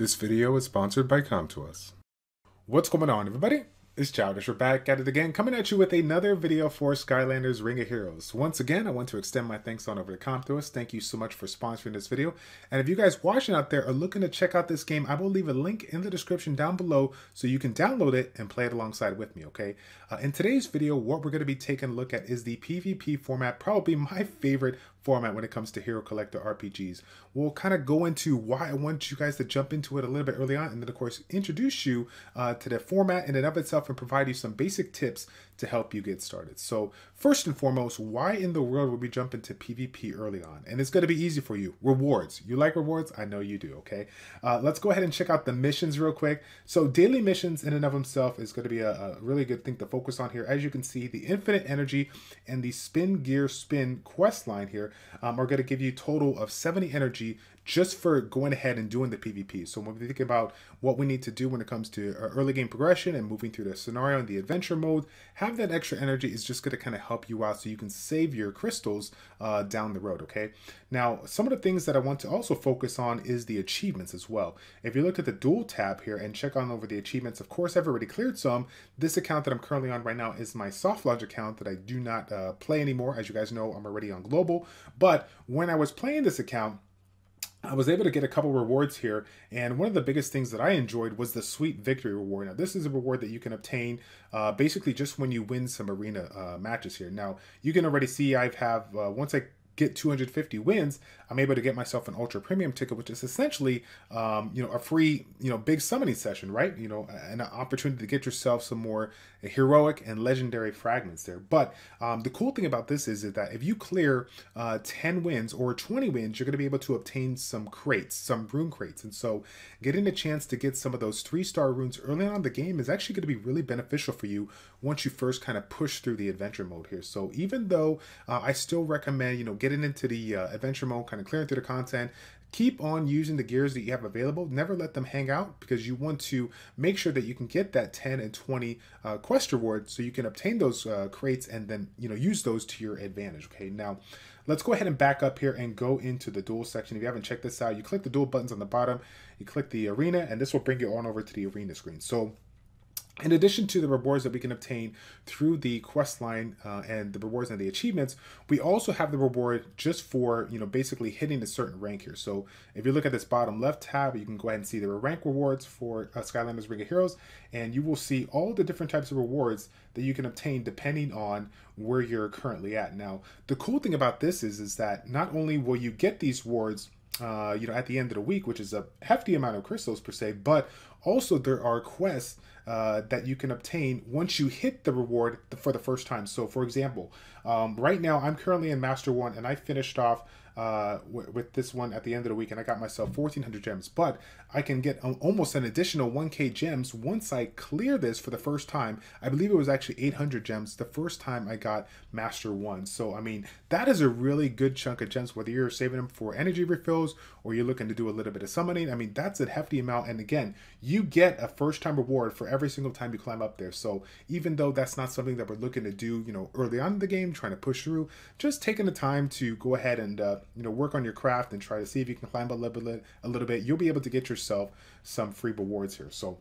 This video is sponsored by Comtois. What's going on, everybody? It's Childish. We're back at it again, coming at you with another video for Skylanders Ring of Heroes. Once again, I want to extend my thanks on over to Comtois. Thank you so much for sponsoring this video. And if you guys watching out there are looking to check out this game, I will leave a link in the description down below so you can download it and play it alongside with me, okay? In today's video, what we're going to be taking a look at is the PvP format, probably my favorite format when it comes to Hero Collector RPGs. We'll kind of go into why I want you guys to jump into it a little bit early on, and then of course introduce you to the format in and of itself and provide you some basic tips to help you get started. So first and foremost, why in the world would we jump into PvP early on? And it's going to be easy for you. Rewards. You like rewards? I know you do, okay? Let's go ahead and check out the missions real quick. So daily missions in and of themselves is going to be a really good thing to focus on here. As you can see, the Infinite Energy and the Spin Gear Spin quest line here are going to give you a total of 70 energy just for going ahead and doing the PvP. So when we think about what we need to do when it comes to early game progression and moving through the scenario and the adventure mode, have that extra energy is just going to kind of help you out so you can save your crystals down the road, okay? Now, some of the things that I want to also focus on is the achievements as well. If you look at the dual tab here and check on over the achievements, of course, I've already cleared some. This account that I'm currently on right now is my soft launch account that I do not play anymore. As you guys know, I'm already on global. But when I was playing this account, I was able to get a couple rewards here, and one of the biggest things that I enjoyed was the Sweet Victory reward. Now, this is a reward that you can obtain basically just when you win some arena matches here. Now, you can already see I have, once I get 250 wins, I'm able to get myself an ultra premium ticket, which is essentially a free big summoning session, right? An opportunity to get yourself some more heroic and legendary fragments there. But the cool thing about this is that if you clear 10 wins or 20 wins, you're going to be able to obtain some crates, some rune crates. And so getting a chance to get some of those 3-star runes early on in the game is actually going to be really beneficial for you once you first kind of push through the adventure mode here. So even though I still recommend getting into the adventure mode, kind of clearing through the content, keep on using the gears that you have available. Never let them hang out, because you want to make sure that you can get that 10 and 20 quest rewards so you can obtain those crates and then use those to your advantage. Okay, now let's go ahead and back up here and go into the duel section. If you haven't checked this out, you click the duel buttons on the bottom, you click the arena, and this will bring you on over to the arena screen. So in addition to the rewards that we can obtain through the quest line and the rewards and the achievements, we also have the reward just for, basically hitting a certain rank here. So if you look at this bottom left tab, you can go ahead and see the rank rewards for Skylanders Ring of Heroes, and you will see all the different types of rewards that you can obtain depending on where you're currently at. Now, the cool thing about this is that not only will you get these rewards at the end of the week, which is a hefty amount of crystals per se, but also there are quests that you can obtain once you hit the reward for the first time. So for example, right now I'm currently in Master 1, and I finished off with this one at the end of the week, and I got myself 1,400 gems, but I can get almost an additional 1k gems once I clear this for the first time. I believe it was actually 800 gems the first time I got Master 1. So I mean, that is a really good chunk of gems, whether you're saving them for energy refills or you're looking to do a little bit of summoning. I mean, that's a hefty amount, and again, you get a first time reward for every single time you climb up there. So even though that's not something that we're looking to do early on in the game, trying to push through, just taking the time to go ahead and work on your craft and try to see if you can climb a little bit, you'll be able to get yourself some free rewards here. So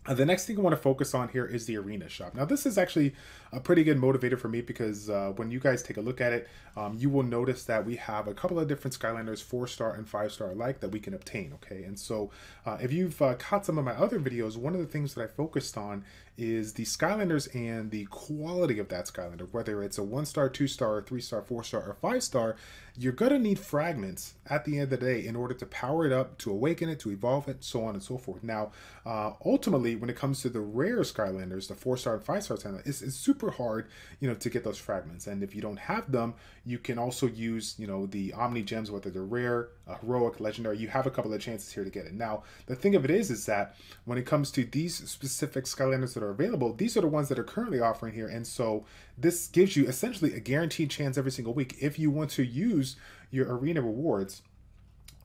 the next thing I want to focus on here is the arena shop. Now, this is actually a pretty good motivator for me, because when you guys take a look at it, you will notice that we have a couple of different Skylanders 4-star and 5-star alike that we can obtain, okay? And so if you've caught some of my other videos, one of the things that I focused on is the Skylanders and the quality of that Skylander. Whether it's a 1-star, 2-star, 3-star, 4-star, or 5-star, you're going to need fragments at the end of the day in order to power it up, to awaken it, to evolve it, so on and so forth. Now, ultimately, when it comes to the rare Skylanders, the 4-star and 5-star Skylanders, it's super hard, to get those fragments. And if you don't have them, you can also use, the Omni Gems, whether they're rare, heroic, legendary. You have a couple of chances here to get it. Now, the thing of it is that when it comes to these specific Skylanders that are available, these are the ones that are currently offering here. And so this gives you essentially a guaranteed chance every single week, if you want to use your arena rewards,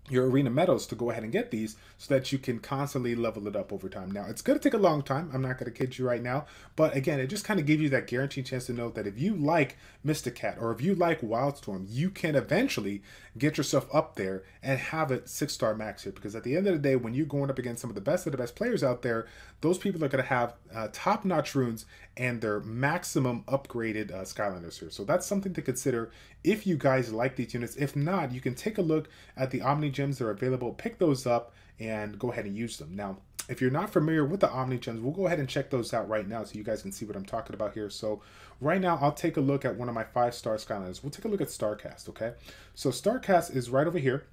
your arena medals to go ahead and get these so that you can constantly level it up over time. Now, it's going to take a long time. I'm not going to kid you right now. But again, it just kind of gives you that guaranteed chance to know that if you like Mystic Cat or if you like Wildstorm, you can eventually get yourself up there and have a 6-star max here. Because at the end of the day, when you're going up against some of the best players out there, those people are going to have top-notch runes and their maximum upgraded Skylanders here. So that's something to consider if you guys like these units. If not, you can take a look at the Omni Gems that are available, pick those up, and go ahead and use them. Now, if you're not familiar with the Omni Gems, we'll go ahead and check those out right now so you guys can see what I'm talking about here. So right now, I'll take a look at one of my 5-star Skylanders. We'll take a look at Starcast, okay? So Starcast is right over here.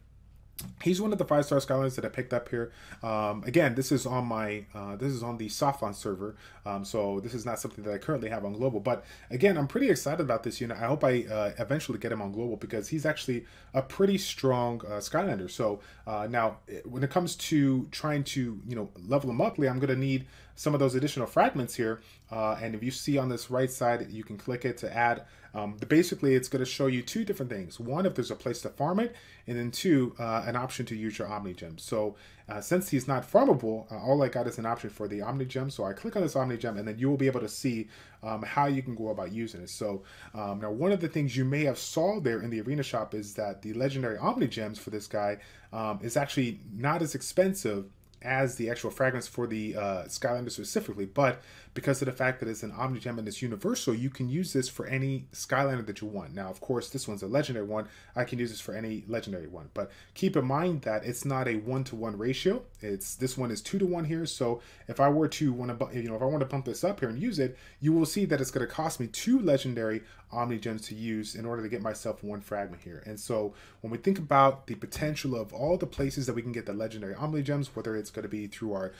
He's one of the 5-star Skylanders that I picked up here. Again, this is on my this is on the soft launch server, so this is not something that I currently have on global. But again, I'm pretty excited about this unit. I hope I eventually get him on global because he's actually a pretty strong Skylander. So now, when it comes to trying to level him up, I'm going to need some of those additional fragments here. And if you see on this right side, you can click it to add. Basically, it's going to show you 2 different things. One, if there's a place to farm it, and then 2, an option to use your Omni Gems. So since he's not farmable, all I got is an option for the Omni Gem. So I click on this Omni Gem, and then you will be able to see how you can go about using it. So now, one of the things you may have saw there in the arena shop is that the legendary Omni Gems for this guy is actually not as expensive as the actual fragments for the Skylanders specifically, but because of the fact that it's an Omni Gem and it's universal, you can use this for any Skylander that you want. Now, of course, this one's a legendary one. I can use this for any legendary one, but keep in mind that it's not a 1-to-1 ratio. This one is 2-to-1 here. So if I were to want to, if I want to pump this up here and use it, you will see that it's going to cost me 2 legendary Omni Gems to use in order to get myself 1 fragment here. And so when we think about the potential of all the places that we can get the legendary Omni Gems, whether it's going to be through our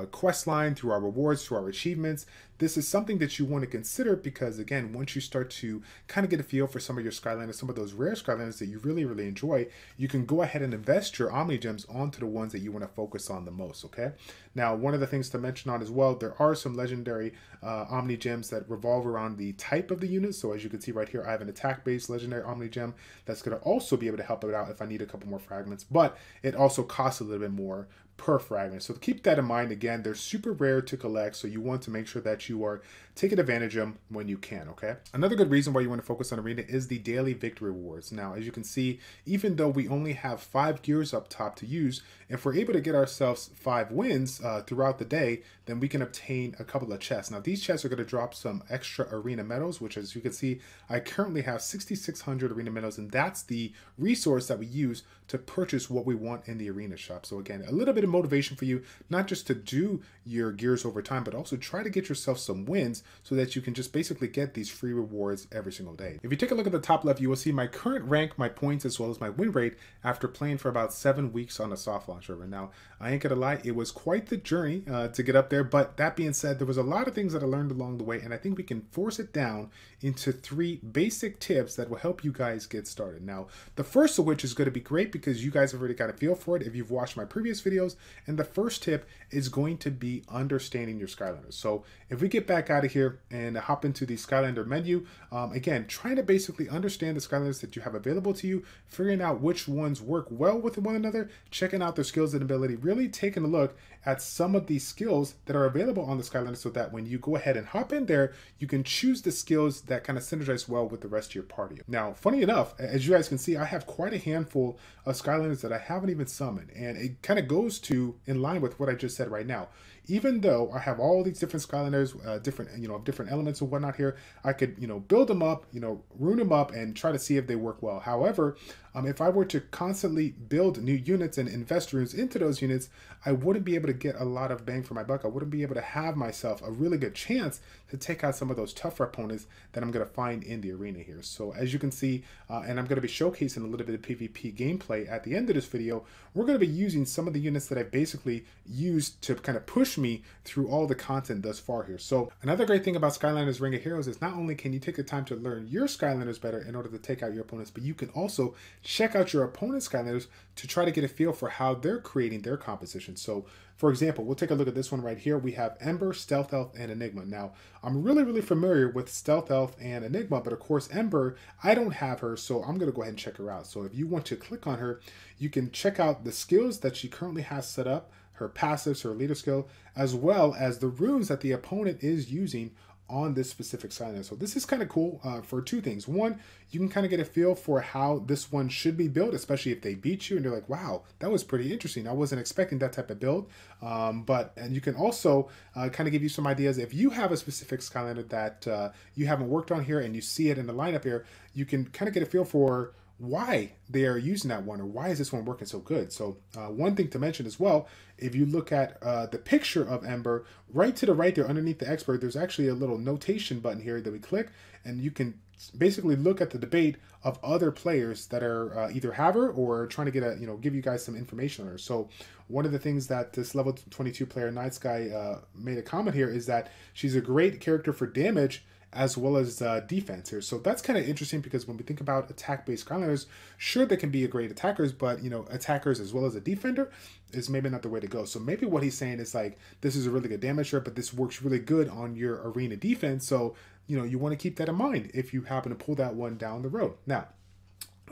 quest line, through our rewards, through our achievements, this is something that you want to consider because, again, once you start to kind of get a feel for some of your Skylanders, some of those rare Skylanders that you really, really enjoy, you can go ahead and invest your Omni Gems onto the ones that you want to focus on the most, okay? Now, one of the things to mention on as well, there are some legendary Omni Gems that revolve around the type of the unit. So as you can see right here, I have an attack-based legendary Omni Gem that's going to also be able to help it out if I need a couple more fragments, but it also costs a little bit more per fragment. So keep that in mind. Again, they're super rare to collect, so you want to make sure that you are taking advantage of them when you can, okay? Another good reason why you want to focus on Arena is the daily victory rewards. Now, as you can see, even though we only have 5 gears up top to use, if we're able to get ourselves 5 wins throughout the day, then we can obtain a couple of chests. Now, these chests are going to drop some extra arena medals, which, as you can see, I currently have 6,600 arena medals, and that's the resource that we use to purchase what we want in the arena shop. So again, a little bit of motivation for you, not just to do your gears over time, but also try to get yourself some wins so that you can just basically get these free rewards every single day. If you take a look at the top left, you will see my current rank, my points, as well as my win rate after playing for about 7 weeks on a soft launch server. Now, I ain't gonna lie, it was quite the journey to get up there, but that being said, there was a lot of things that I learned along the way, and I think we can force it down into 3 basic tips that will help you guys get started. Now, the first of which is going to be great because you guys have already got a feel for it if you've watched my previous videos, and the first tip is going to be understanding your Skylanders. So if we get back out of here and hop into the Skylander menu, again, trying to basically understand the Skylanders that you have available to you, figuring out which ones work well with one another, checking out their skills and ability, really taking a look at some of these skills that are available on the Skylander so that when you go ahead and hop in there, you can choose the skills that kind of synergize well with the rest of your party. Now, funny enough, as you guys can see, I have quite a handful of Skylanders that I haven't even summoned, and it kind of goes to in line with what I just said right now. Even though I have all these different Skylanders, different elements and whatnot here, I could, build them up, rune them up and try to see if they work well. However, if I were to constantly build new units and invest runes into those units, I wouldn't be able to get a lot of bang for my buck. I wouldn't be able to have myself a really good chance to take out some of those tougher opponents that I'm going to find in the arena here. So as you can see, and I'm going to be showcasing a little bit of PvP gameplay at the end of this video, we're going to be using some of the units that I basically used to kind of push me through all the content thus far here. So another great thing about Skylanders Ring of Heroes is not only can you take the time to learn your Skylanders better in order to take out your opponents, but you can also check out your opponent's Skylanders to try to get a feel for how they're creating their composition. So for example, we'll take a look at this one right here. We have Ember, Stealth Elf, and Enigma. Now, I'm really familiar with Stealth Elf and Enigma, but of course Ember, I don't have her, so I'm going to go ahead and check her out. So if you want to click on her, you can check out the skills that she currently has set up, her passives, her leader skill, as well as the runes that the opponent is using on this specific Skylander. So this is kind of cool for two things. One, you can kind of get a feel for how this one should be built, especially if they beat you and they're like, wow, that was pretty interesting. I wasn't expecting that type of build. And you can also kind of give you some ideas. If you have a specific Skylander that you haven't worked on here and you see it in the lineup here, you can kind of get a feel for why they are using that one, or why is this one working so good. So one thing to mention as well, if you look at the picture of Ember, right to the right there underneath the expert, there's actually a little notation button here that we click, and you can basically look at the debate of other players that are either have her or trying to get a, give you guys some information on her. So one of the things that this level 22 player Night Sky made a comment here is that she's a great character for damage as well as defense here. So that's kind of interesting, because when we think about attack-based Skylanders, sure, they can be great attackers, but, attackers as well as a defender is maybe not the way to go. So maybe what he's saying is like, this is a really good damager, but this works really good on your arena defense. So, you want to keep that in mind if you happen to pull that one down the road. Now,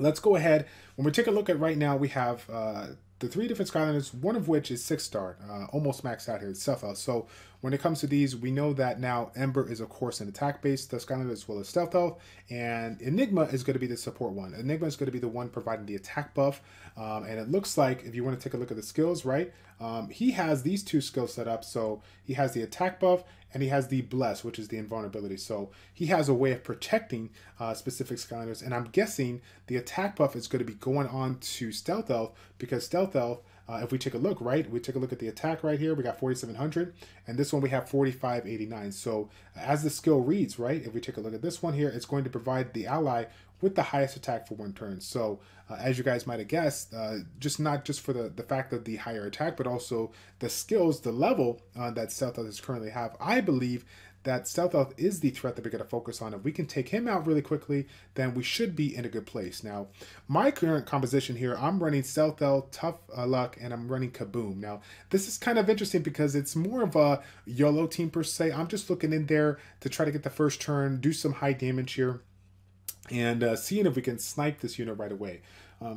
let's go ahead. When we take a look at right now, we have the 3 different Skylanders, one of which is 6-star, almost maxed out here, it's Stealth Elf. So when it comes to these, we know that now Ember is, of course, an attack-based Skylander as well as Stealth Elf, and Enigma is going to be the support one. Enigma is going to be the one providing the attack buff, and it looks like, if you want to take a look at the skills, right, he has these 2 skills set up. So he has the attack buff, and he has the Bless, which is the invulnerability. So he has a way of protecting specific Skylanders, and I'm guessing the attack buff is going to be going on to Stealth Elf, because Stealth Elf, if we take a look, right, we take a look at the attack right here, we got 4,700, and this one we have 4,589. So as the skill reads, right, if we take a look at this one here, it's going to provide the ally with the highest attack for 1 turn. So as you guys might have guessed, not just for the fact of the higher attack, but also the skills, the level that Stealth Elf is currently have, I believe that Stealth Elf is the threat that we're going to focus on. If we can take him out really quickly, then we should be in a good place. Now, my current composition here, I'm running Stealth Elf, Tough Luck, and I'm running Kaboom. Now, this is kind of interesting because it's more of a YOLO team per se. I'm just looking in there to try to get the first turn, do some high damage here, and seeing if we can snipe this unit right away.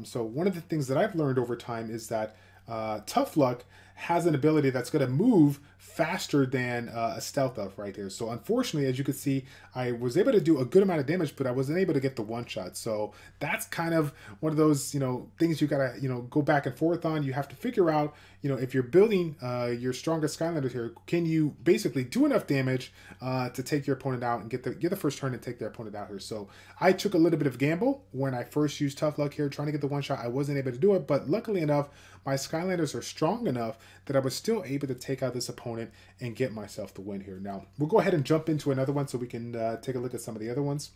So one of the things that I've learned over time is that Tough Luck has an ability that's going to move faster than a Stealth Elf right here. So unfortunately, as you can see, I was able to do a good amount of damage, but I wasn't able to get the one shot. So that's kind of one of those, things you gotta, go back and forth on. You have to figure out, if you're building your strongest Skylanders here, can you basically do enough damage to take your opponent out and get the first turn and take their opponent out here. So I took a little bit of gamble when I first used Tough Luck here, trying to get the one shot. I wasn't able to do it, but luckily enough, my Skylanders are strong enough that I was still able to take out this opponent and get myself the win here. Now, we'll go ahead and jump into another one so we can take a look at some of the other ones.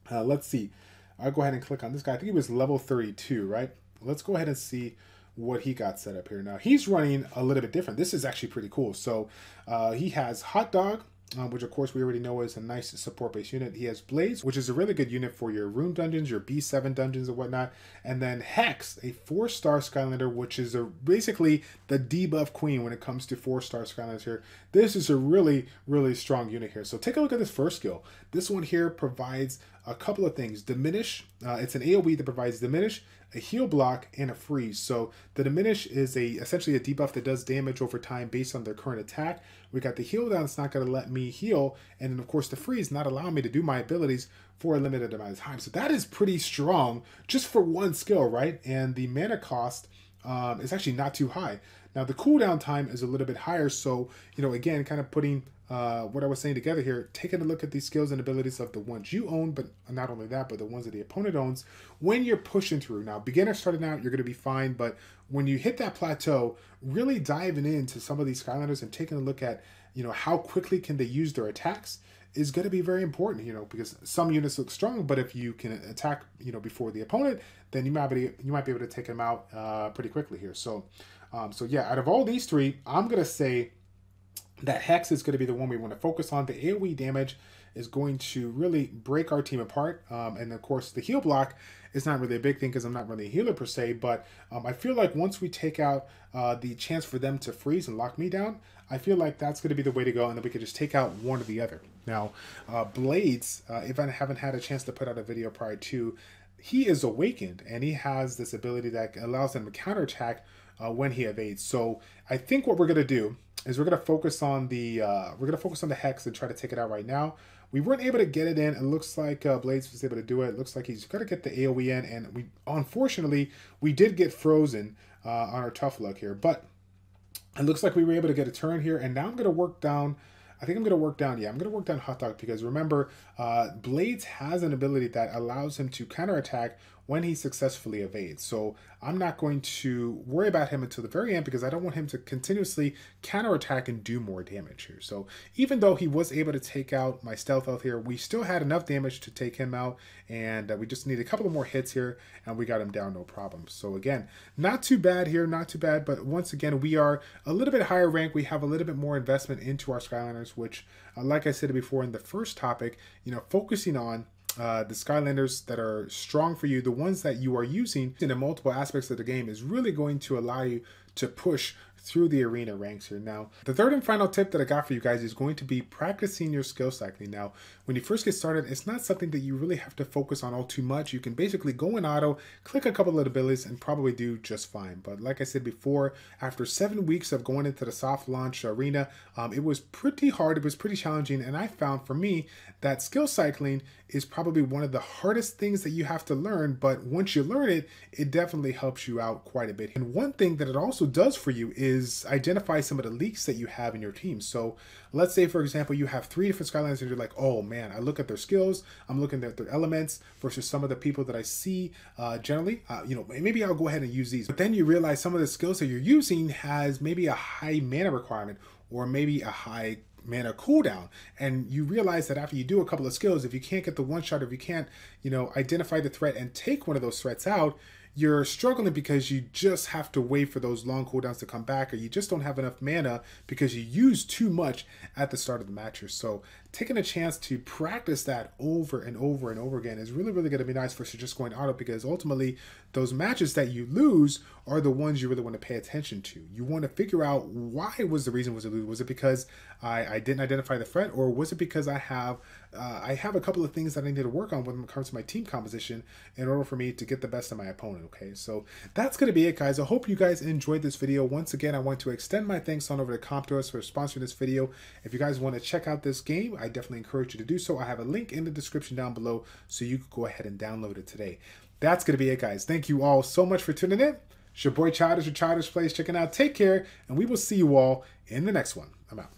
Let's see. I'll go ahead and click on this guy. I think he was level 32, right? Let's go ahead and see what he got set up here. Now, he's running a little bit different. This is actually pretty cool. So he has Hot Dog, which of course we already know is a nice support-based unit. He has Blaze, which is a really good unit for your room dungeons, your B7 dungeons and whatnot. And then Hex, a 4-star Skylander, which is basically the debuff queen when it comes to 4-star Skylanders here. This is a really, really strong unit here. So take a look at this first skill. This one here provides a couple of things. Diminish, it's an AoE that provides Diminish, a heal block, and a freeze. So the Diminish is essentially a debuff that does damage over time based on their current attack. We got the heal down, it's not going to let me heal, and then of course the freeze not allowing me to do my abilities for a limited amount of time. So that is pretty strong just for one skill, right? And the mana cost is actually not too high. Now the cooldown time is a little bit higher, so again, kind of putting what I was saying together here, taking a look at these skills and abilities of the ones you own, but not only that, but the ones that the opponent owns when you're pushing through. Now, beginner starting out, you're going to be fine, but when you hit that plateau, really diving into some of these Skylanders and taking a look at, how quickly can they use their attacks is going to be very important, because some units look strong, but if you can attack, before the opponent, then you might be able to take them out pretty quickly here. So yeah, out of all these 3, I'm going to say that Hex is going to be the one we want to focus on. The AoE damage is going to really break our team apart. And of course, the heal block is not really a big thing because I'm not really a healer per se. But I feel like once we take out the chance for them to freeze and lock me down, I feel like that's going to be the way to go. And then we could just take out one or the other. Now, Blades, if I haven't had a chance to put out a video prior to, he is awakened, and he has this ability that allows him to counterattack when he evades. So I think what we're gonna do is we're gonna focus on the hex and try to take it out right now. We weren't able to get it in. It looks like Blades was able to do it. It looks like he's gonna get the AoE in, and we unfortunately we did get frozen on our tough luck here, but it looks like we were able to get a turn here, and now I'm gonna work down. I think I'm going to work down, yeah, I'm going to work down Hot Dog because remember, Blades has an ability that allows him to counterattack when he successfully evades. So I'm not going to worry about him until the very end because I don't want him to continuously counterattack and do more damage here. So even though he was able to take out my stealth health here, we still had enough damage to take him out, and we just need a couple of more hits here, and we got him down no problem. So again, not too bad here, not too bad, but once again, we are a little bit higher rank. We have a little bit more investment into our Skylanders, which, like I said before in the first topic, you know, focusing on the Skylanders that are strong for you, the ones that you are using in the multiple aspects of the game, is really going to allow you to push through the arena ranks here. Now, the third and final tip that I got for you guys is going to be practicing your skill cycling. Now, when you first get started, it's not something that you really have to focus on all too much. You can basically go in auto, click a couple of abilities, and probably do just fine. But like I said before, after 7 weeks of going into the soft launch arena, it was pretty hard, it was pretty challenging, and I found for me that skill cycling is probably one of the hardest things that you have to learn, but once you learn it, it definitely helps you out quite a bit. And one thing that it also does for you is identify some of the leaks that you have in your team. So let's say, for example, you have 3 different Skylanders and you're like, oh man, I look at their skills, I'm looking at their elements versus some of the people that I see generally, you know, maybe I'll go ahead and use these. But then you realize some of the skills that you're using has maybe a high mana requirement or maybe a high mana cooldown, and you realize that after you do a couple of skills, if you can't get the one shot, if you can't, you know, identify the threat and take one of those threats out, you're struggling because you just have to wait for those long cooldowns to come back, or you just don't have enough mana because you use too much at the start of the match. So taking a chance to practice that over and over and over again is really, really going to be nice versus just going auto, because ultimately those matches that you lose are the ones you really want to pay attention to. You want to figure out why was the reason was it lose. Was it because I didn't identify the threat, or was it because I have a couple of things that I need to work on when it comes to my team composition in order for me to get the best of my opponent? Okay, so that's going to be it, guys. I hope you guys enjoyed this video. Once again, I want to extend my thanks on over to ChildishPlays for sponsoring this video. If you guys want to check out this game, I definitely encourage you to do so. I have a link in the description down below, so you can go ahead and download it today. That's going to be it, guys. Thank you all so much for tuning in. It's your boy Childish or ChildishPlays checking out. Take care, and we will see you all in the next one. I'm out.